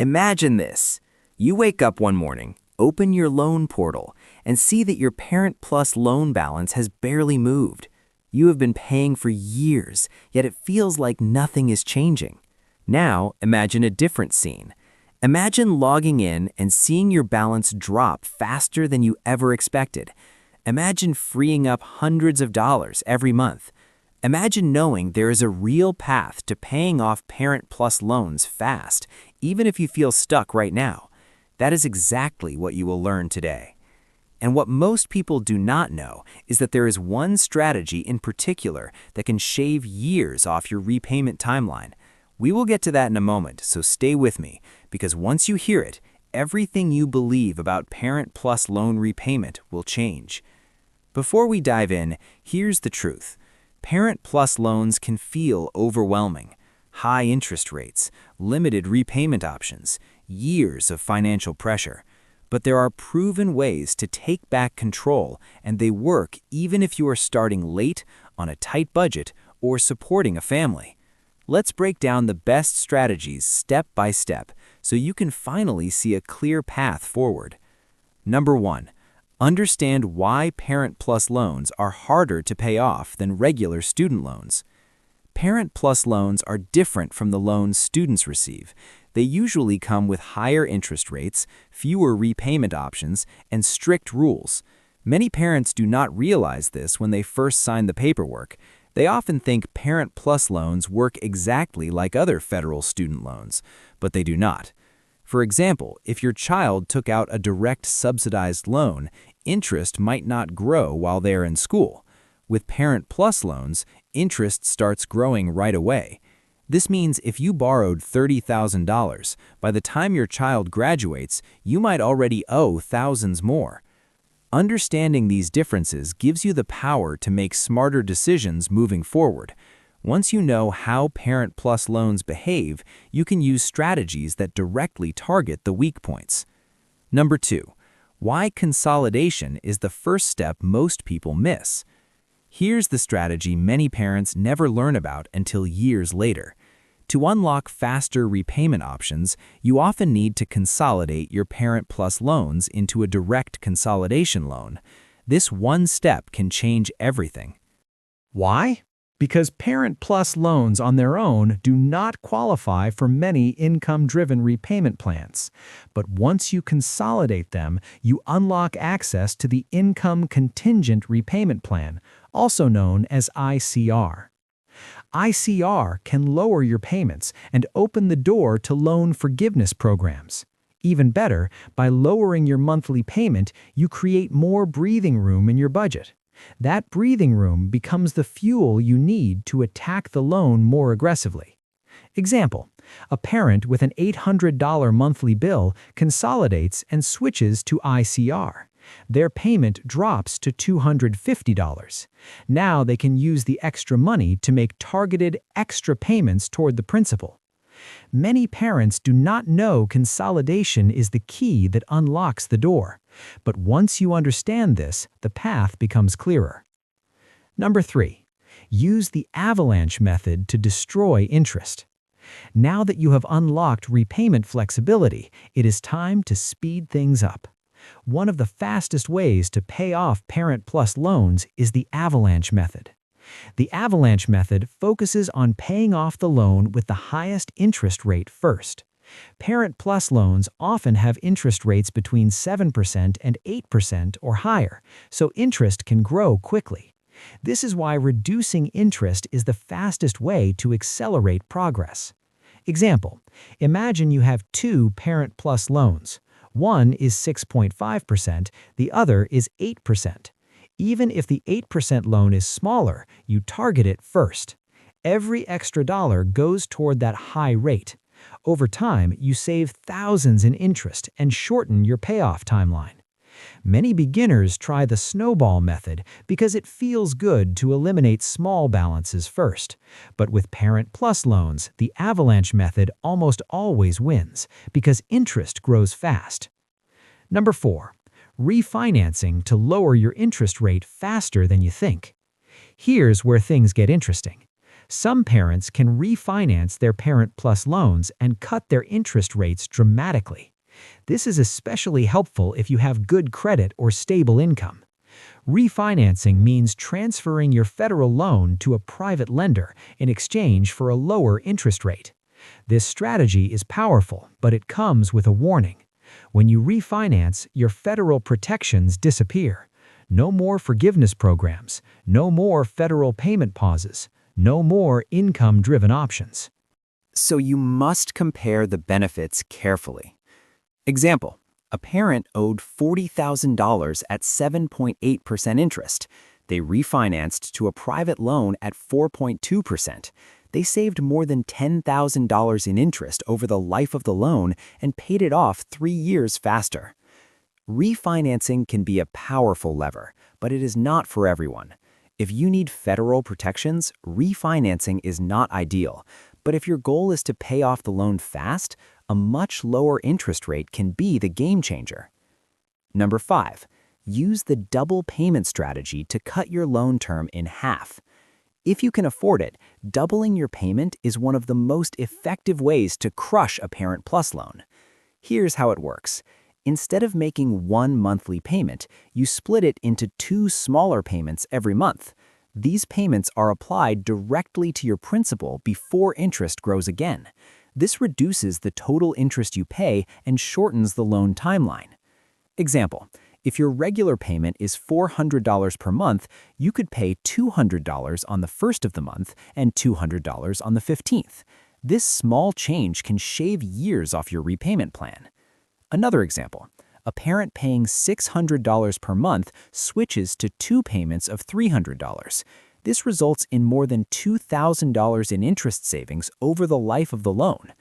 Imagine this. You wake up one morning, open your loan portal, and see that your Parent Plus loan balance has barely moved. You have been paying for years, yet it feels like nothing is changing. Now, imagine a different scene. Imagine logging in and seeing your balance drop faster than you ever expected. Imagine freeing up hundreds of dollars every month. Imagine knowing there is a real path to paying off Parent Plus loans fast, even if you feel stuck right now. That is exactly what you will learn today. And what most people do not know is that there is one strategy in particular that can shave years off your repayment timeline. We will get to that in a moment, so stay with me, because once you hear it, everything you believe about Parent Plus loan repayment will change. Before we dive in, here's the truth. Parent Plus loans can feel overwhelming. High interest rates, limited repayment options, years of financial pressure. But there are proven ways to take back control, and they work even if you are starting late, on a tight budget, or supporting a family. Let's break down the best strategies step by step so you can finally see a clear path forward. Number 1. Understand why Parent Plus loans are harder to pay off than regular student loans. Parent Plus loans are different from the loans students receive. They usually come with higher interest rates, fewer repayment options, and strict rules. Many parents do not realize this when they first sign the paperwork. They often think Parent Plus loans work exactly like other federal student loans, but they do not. For example, if your child took out a direct subsidized loan, interest might not grow while they are in school. With Parent Plus loans, interest starts growing right away. This means if you borrowed $30,000, by the time your child graduates, you might already owe thousands more. Understanding these differences gives you the power to make smarter decisions moving forward. Once you know how Parent Plus loans behave, you can use strategies that directly target the weak points. Number 2. Why consolidation is the first step most people miss. Here's the strategy many parents never learn about until years later. To unlock faster repayment options, you often need to consolidate your Parent Plus loans into a direct consolidation loan. This one step can change everything. Why? Because Parent Plus loans on their own do not qualify for many income-driven repayment plans. But once you consolidate them, you unlock access to the Income Contingent Repayment Plan, also known as ICR. ICR can lower your payments and open the door to loan forgiveness programs. Even better, by lowering your monthly payment, you create more breathing room in your budget. That breathing room becomes the fuel you need to attack the loan more aggressively. Example: a parent with an $800 monthly bill consolidates and switches to ICR. Their payment drops to $250. Now they can use the extra money to make targeted extra payments toward the principal. Many parents do not know consolidation is the key that unlocks the door. But once you understand this, the path becomes clearer. Number 3. Use the avalanche method to destroy interest. Now that you have unlocked repayment flexibility, it is time to speed things up. One of the fastest ways to pay off Parent Plus loans is the avalanche method. The avalanche method focuses on paying off the loan with the highest interest rate first. Parent Plus loans often have interest rates between 7% and 8% or higher, so interest can grow quickly. This is why reducing interest is the fastest way to accelerate progress. Example: imagine you have 2 Parent Plus loans. One is 6.5%, the other is 8%. Even if the 8% loan is smaller, you target it first. Every extra dollar goes toward that high rate. Over time, you save thousands in interest and shorten your payoff timeline. Many beginners try the snowball method because it feels good to eliminate small balances first. But with Parent Plus loans, the avalanche method almost always wins because interest grows fast. Number 4. Refinancing to lower your interest rate faster than you think. Here's where things get interesting. Some parents can refinance their Parent Plus loans and cut their interest rates dramatically. This is especially helpful if you have good credit or stable income. Refinancing means transferring your federal loan to a private lender in exchange for a lower interest rate. This strategy is powerful, but it comes with a warning. When you refinance, your federal protections disappear. No more forgiveness programs, no more federal payment pauses, no more income-driven options. So you must compare the benefits carefully. Example, a parent owed $40,000 at 7.8% interest. They refinanced to a private loan at 4.2%. They saved more than $10,000 in interest over the life of the loan and paid it off 3 years faster. Refinancing can be a powerful lever, but it is not for everyone. If you need federal protections, refinancing is not ideal. But if your goal is to pay off the loan fast, a much lower interest rate can be the game changer. Number 5, use the double payment strategy to cut your loan term in half. If you can afford it, doubling your payment is one of the most effective ways to crush a Parent Plus loan. Here's how it works. Instead of making one monthly payment, you split it into 2 smaller payments every month. These payments are applied directly to your principal before interest grows again. This reduces the total interest you pay and shortens the loan timeline. Example, if your regular payment is $400 per month, you could pay $200 on the first of the month and $200 on the 15th. This small change can shave years off your repayment plan. Another example, a parent paying $600 per month switches to 2 payments of $300. This results in more than $2,000 in interest savings over the life of the loan.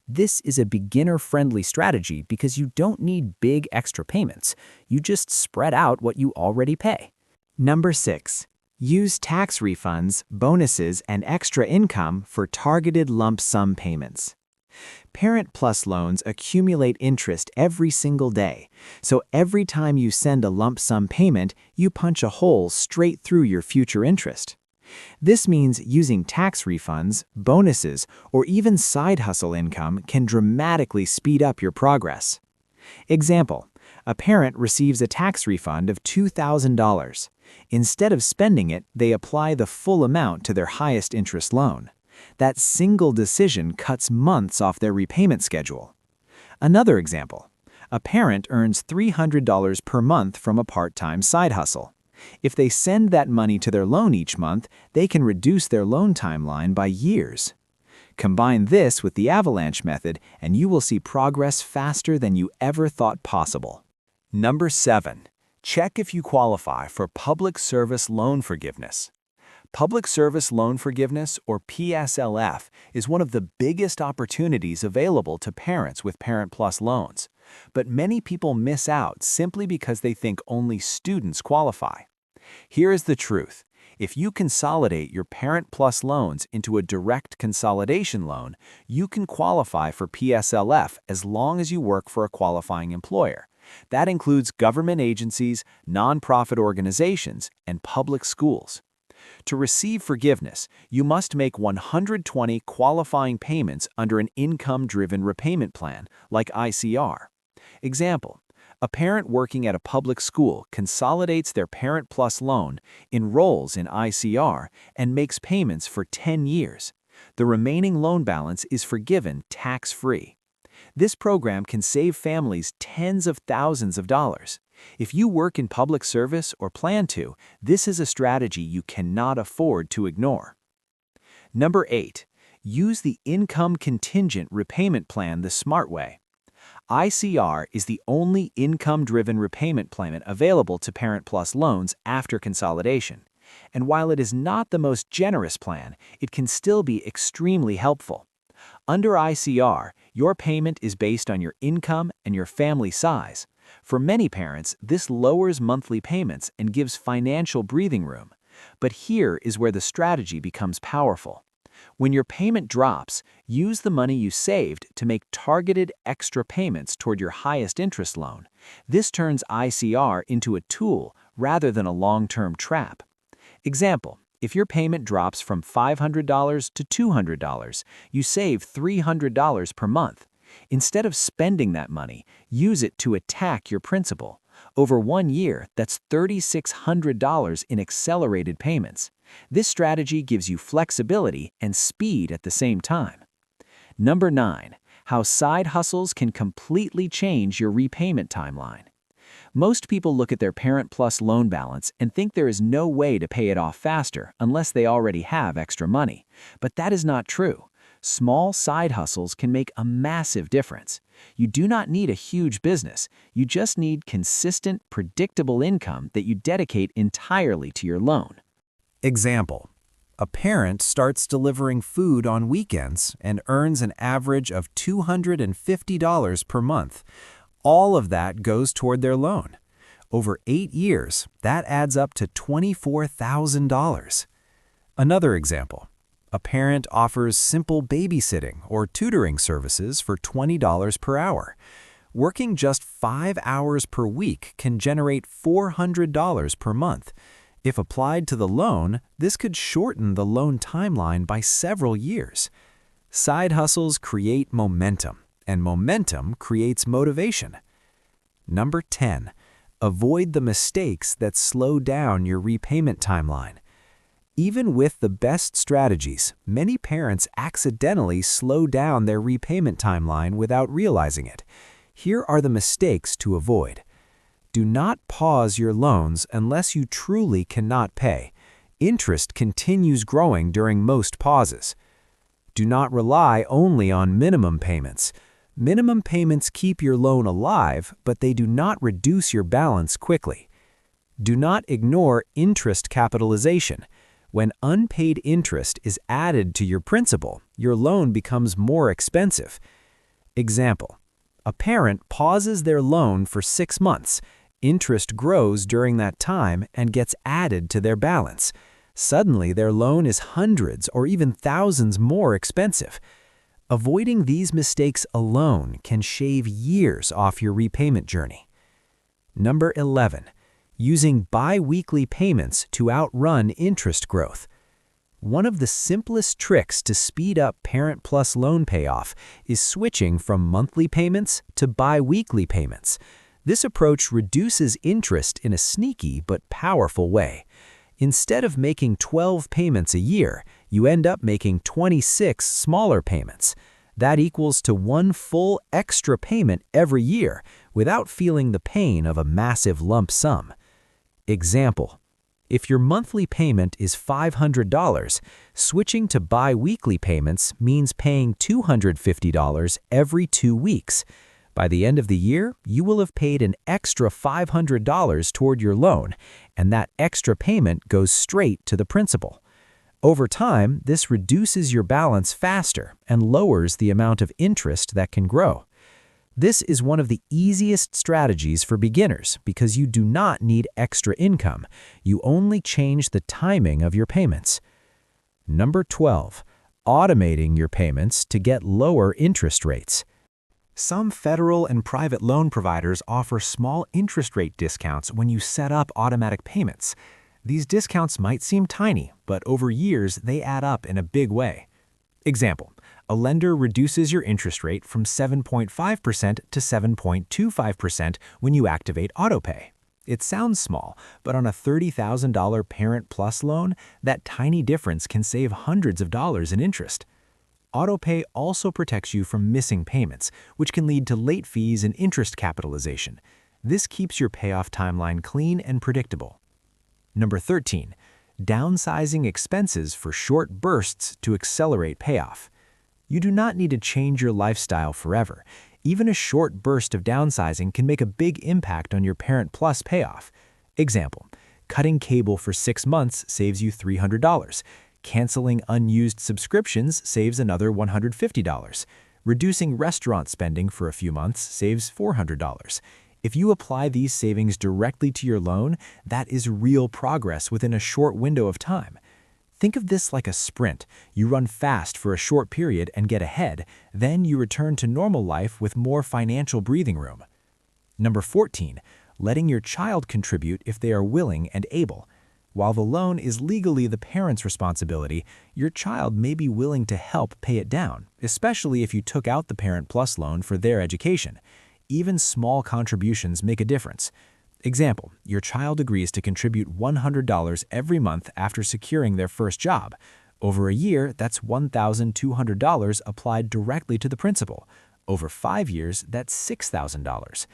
This is a beginner-friendly strategy because you don't need big extra payments. You just spread out what you already pay. Number 6. Use tax refunds, bonuses, and extra income for targeted lump sum payments. Parent Plus loans accumulate interest every single day, so every time you send a lump sum payment, you punch a hole straight through your future interest. This means using tax refunds, bonuses, or even side hustle income can dramatically speed up your progress. Example, a parent receives a tax refund of $2,000. Instead of spending it, they apply the full amount to their highest interest loan. That single decision cuts months off their repayment schedule. Another example, a parent earns $300 per month from a part-time side hustle. If they send that money to their loan each month, they can reduce their loan timeline by years. Combine this with the avalanche method, and you will see progress faster than you ever thought possible. Number 7, check if you qualify for Public Service Loan Forgiveness. Public Service Loan Forgiveness, or PSLF, is one of the biggest opportunities available to parents with Parent Plus loans. But many people miss out simply because they think only students qualify. Here is the truth. If you consolidate your Parent Plus loans into a direct consolidation loan, you can qualify for PSLF as long as you work for a qualifying employer. That includes government agencies, nonprofit organizations, and public schools. To receive forgiveness, you must make 120 qualifying payments under an income-driven repayment plan, like ICR. Example, a parent working at a public school consolidates their Parent Plus loan, enrolls in ICR, and makes payments for 10 years. The remaining loan balance is forgiven tax-free. This program can save families tens of thousands of dollars. If you work in public service or plan to, this is a strategy you cannot afford to ignore. Number 8, use the income contingent repayment plan the smart way. ICR is the only income-driven repayment plan available to Parent Plus loans after consolidation. And while it is not the most generous plan, it can still be extremely helpful. Under ICR, your payment is based on your income and your family size. For many parents, this lowers monthly payments and gives financial breathing room. But here is where the strategy becomes powerful. When your payment drops, use the money you saved to make targeted extra payments toward your highest interest loan. This turns ICR into a tool rather than a long-term trap. Example, If your payment drops from $500 to $200, you save $300 per month. Instead of spending that money, use it to attack your principal. Over 1 year, that's $3,600 in accelerated payments. This strategy gives you flexibility and speed at the same time. Number 9. How side hustles can completely change your repayment timeline. Most people look at their Parent Plus loan balance and think there is no way to pay it off faster unless they already have extra money. But that is not true. Small side hustles can make a massive difference. You do not need a huge business. You just need consistent, predictable income that you dedicate entirely to your loan. Example: a parent starts delivering food on weekends and earns an average of $250 per month. All of that goes toward their loan. Over 8 years, that adds up to $24,000. Another example: a parent offers simple babysitting or tutoring services for $20 per hour. Working just 5 hours per week can generate $400 per month. If applied to the loan, this could shorten the loan timeline by several years. Side hustles create momentum, and momentum creates motivation. Number 10. Avoid the mistakes that slow down your repayment timeline. Even with the best strategies, many parents accidentally slow down their repayment timeline without realizing it. Here are the mistakes to avoid. Do not pause your loans unless you truly cannot pay. Interest continues growing during most pauses. Do not rely only on minimum payments. Minimum payments keep your loan alive, but they do not reduce your balance quickly. Do not ignore interest capitalization. When unpaid interest is added to your principal, your loan becomes more expensive. Example: a parent pauses their loan for 6 months. Interest grows during that time and gets added to their balance. Suddenly, their loan is hundreds or even thousands more expensive. Avoiding these mistakes alone can shave years off your repayment journey. Number 11. Using biweekly payments to outrun interest growth. One of the simplest tricks to speed up Parent Plus loan payoff is switching from monthly payments to biweekly payments. This approach reduces interest in a sneaky but powerful way. Instead of making 12 payments a year, you end up making 26 smaller payments. That equals to 1 full extra payment every year without feeling the pain of a massive lump sum. Example: if your monthly payment is $500, switching to bi-weekly payments means paying $250 every 2 weeks. By the end of the year, you will have paid an extra $500 toward your loan, and that extra payment goes straight to the principal. Over time, this reduces your balance faster and lowers the amount of interest that can grow. This is one of the easiest strategies for beginners because you do not need extra income. You only change the timing of your payments. Number 12. Automating your payments to get lower interest rates. Some federal and private loan providers offer small interest rate discounts when you set up automatic payments. These discounts might seem tiny, but over years they add up in a big way. Example: a lender reduces your interest rate from 7.5% to 7.25% when you activate autopay. It sounds small, but on a $30,000 Parent Plus loan, that tiny difference can save hundreds of dollars in interest. Autopay also protects you from missing payments, which can lead to late fees and interest capitalization. This keeps your payoff timeline clean and predictable. Number 13. Downsizing expenses for short bursts to accelerate payoff. You do not need to change your lifestyle forever. Even a short burst of downsizing can make a big impact on your Parent Plus payoff. Example: cutting cable for 6 months saves you $300. Canceling unused subscriptions saves another $150. Reducing restaurant spending for a few months saves $400. If you apply these savings directly to your loan, that is real progress within a short window of time. Think of this like a sprint. You run fast for a short period and get ahead, then you return to normal life with more financial breathing room. Number 14. Letting your child contribute if they are willing and able. While the loan is legally the parent's responsibility, your child may be willing to help pay it down, especially if you took out the Parent Plus loan for their education. Even small contributions make a difference. Example, your child agrees to contribute $100 every month after securing their first job. Over a year, that's $1,200 applied directly to the principal. Over 5 years, that's $6,000.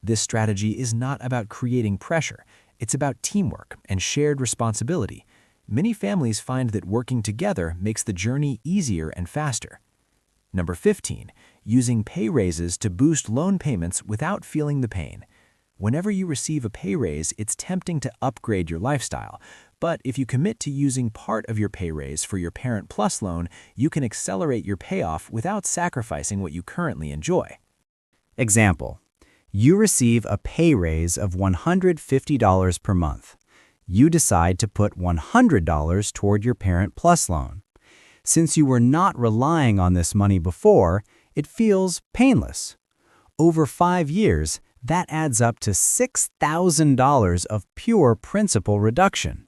This strategy is not about creating pressure. It's about teamwork and shared responsibility. Many families find that working together makes the journey easier and faster. Number 15, using pay raises to boost loan payments without feeling the pain. Whenever you receive a pay raise, it's tempting to upgrade your lifestyle. But if you commit to using part of your pay raise for your Parent Plus loan, you can accelerate your payoff without sacrificing what you currently enjoy. Example, you receive a pay raise of $150 per month. You decide to put $100 toward your Parent Plus loan. Since you were not relying on this money before, it feels painless. Over 5 years, that adds up to $6,000 of pure principal reduction.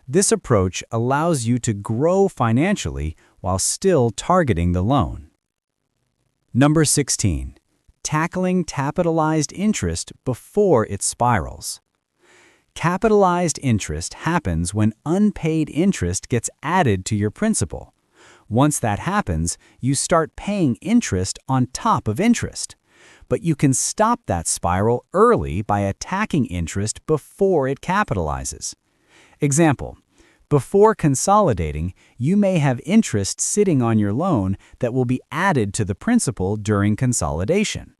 This approach allows you to grow financially while still targeting the loan. Number 16. Tackling capitalized interest before it spirals. Capitalized interest happens when unpaid interest gets added to your principal. Once that happens, you start paying interest on top of interest. But you can stop that spiral early by attacking interest before it capitalizes. Example, before consolidating, you may have interest sitting on your loan that will be added to the principal during consolidation.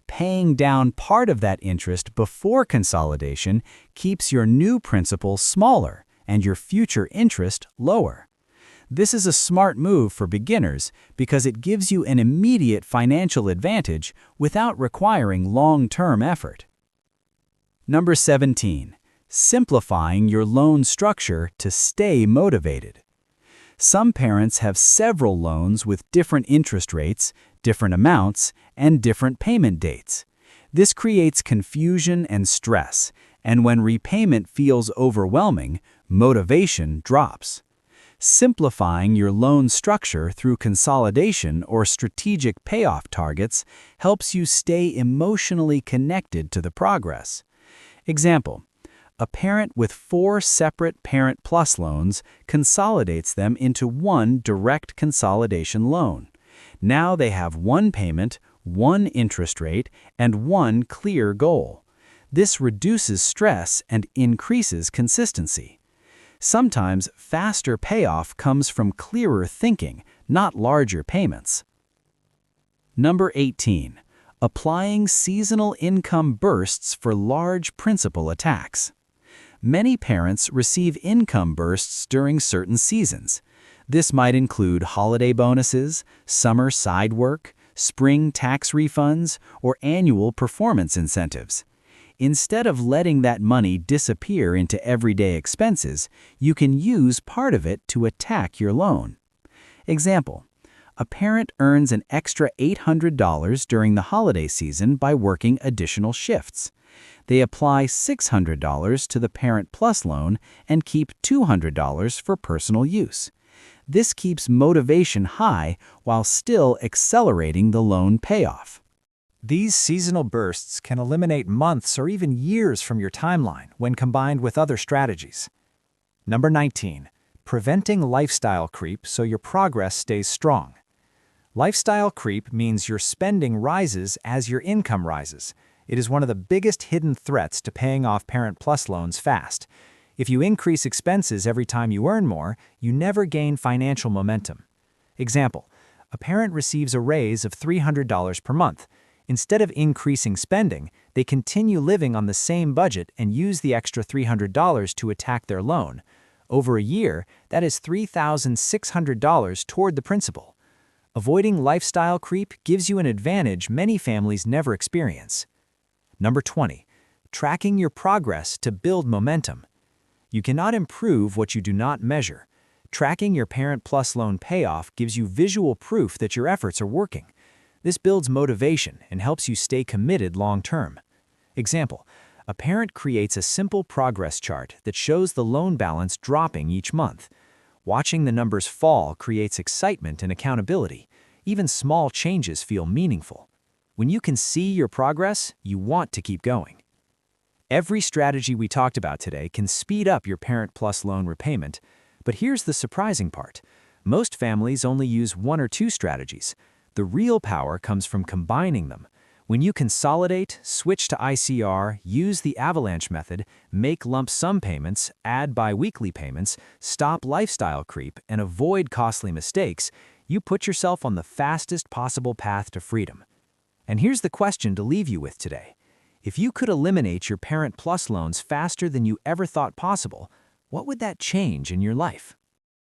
Paying down part of that interest before consolidation keeps your new principal smaller and your future interest lower. This is a smart move for beginners because it gives you an immediate financial advantage without requiring long-term effort. Number 17. Simplifying your loan structure to stay motivated. Some parents have several loans with different interest rates, different amounts, and different payment dates. This creates confusion and stress, and when repayment feels overwhelming, motivation drops. Simplifying your loan structure through consolidation or strategic payoff targets helps you stay emotionally connected to the progress. Example, a parent with 4 separate Parent Plus loans consolidates them into one direct consolidation loan. Now they have one payment, one interest rate, and one clear goal. This reduces stress and increases consistency. Sometimes faster payoff comes from clearer thinking, not larger payments. Number 18. Applying seasonal income bursts for large principal attacks. Many parents receive income bursts during certain seasons. This might include holiday bonuses, summer side work, spring tax refunds, or annual performance incentives. Instead of letting that money disappear into everyday expenses, you can use part of it to attack your loan. Example, a parent earns an extra $800 during the holiday season by working additional shifts. They apply $600 to the Parent Plus loan and keep $200 for personal use. This keeps motivation high while still accelerating the loan payoff. These seasonal bursts can eliminate months or even years from your timeline when combined with other strategies. Number 19. Preventing lifestyle creep so your progress stays strong. Lifestyle creep means your spending rises as your income rises. It is one of the biggest hidden threats to paying off Parent Plus loans fast. If you increase expenses every time you earn more, you never gain financial momentum. Example, a parent receives a raise of $300 per month. Instead of increasing spending, they continue living on the same budget and use the extra $300 to attack their loan. Over a year, that is $3,600 toward the principal. Avoiding lifestyle creep gives you an advantage many families never experience. Number 20. Tracking your progress to build momentum. You cannot improve what you do not measure. Tracking your Parent Plus loan payoff gives you visual proof that your efforts are working. This builds motivation and helps you stay committed long-term. Example, A parent creates a simple progress chart that shows the loan balance dropping each month. Watching the numbers fall creates excitement and accountability. Even small changes feel meaningful. When you can see your progress, you want to keep going. Every strategy we talked about today can speed up your Parent Plus loan repayment, but here's the surprising part. Most families only use one or two strategies. The real power comes from combining them. When you consolidate, switch to ICR, use the avalanche method, make lump sum payments, add biweekly payments, stop lifestyle creep, and avoid costly mistakes, you put yourself on the fastest possible path to freedom. And here's the question to leave you with today. If you could eliminate your Parent Plus loans faster than you ever thought possible, what would that change in your life?